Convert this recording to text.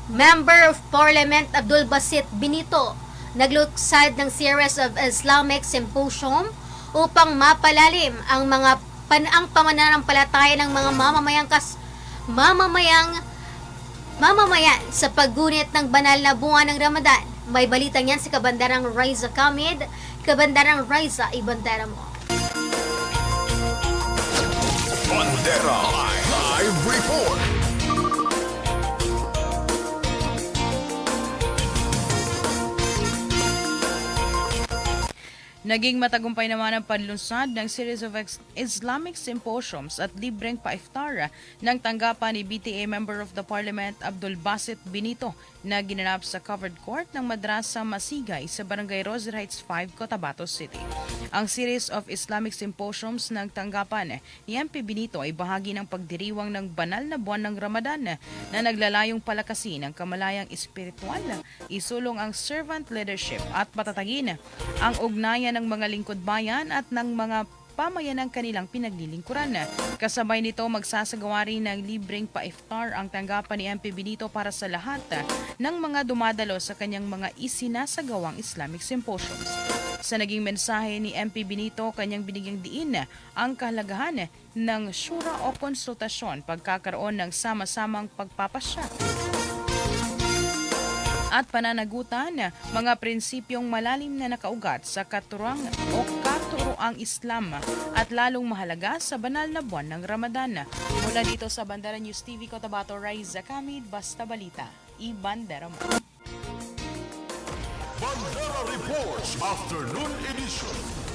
Member of Parliament Abdul Basit Benito nagluksad ng series of Islamic Symposium upang mapalalim ang ang pamananampalataya ng mga mamamayan sa paggunit ng banal na buwan ng Ramadan. May balita niyan si Kabandarang Raisa Kamid. Kabandarang Raisa, ibandera mo. Bandera Live Report. Naging matagumpay naman ang panlunsad ng series of Islamic Symposiums at libreng pa-iftar ng tanggapan ni BTA Member of the Parliament Abdul Basit Benito na ginanap sa covered court ng Madrasa Masigay sa Barangay Rosy Heights 5, Cotabato City. Ang series of Islamic Symposiums ng tanggapan ni MP Benito ay bahagi ng pagdiriwang ng banal na buwan ng Ramadan na naglalayong palakasin ang kamalayang espiritual, isulong ang servant leadership at patatagin ang ugnayan ng mga lingkod bayan at ng mga pamayan ng kanilang pinaglilingkuran. Kasabay nito, magsasagawa rin ng libreng pa-iftar ang tanggapan ni MP Benito para sa lahat ng mga dumadalo sa kanyang mga isinasagawang Islamic Symposiums. Sa naging mensahe ni MP Benito, kanyang binigyang diin ang kahalagahan ng syura o konsultasyon pagkakaroon ng sama-samang pagpapasya at pananagutan mga prinsipyong malalim na nakaugat sa katuruang Islam at lalong mahalaga sa banal na buwan ng Ramadan. Mula dito sa Bandera News TV Cotabato, Raisa Kamid, Basta Balita, ibandera mo. Bandera Reports Afternoon Edition.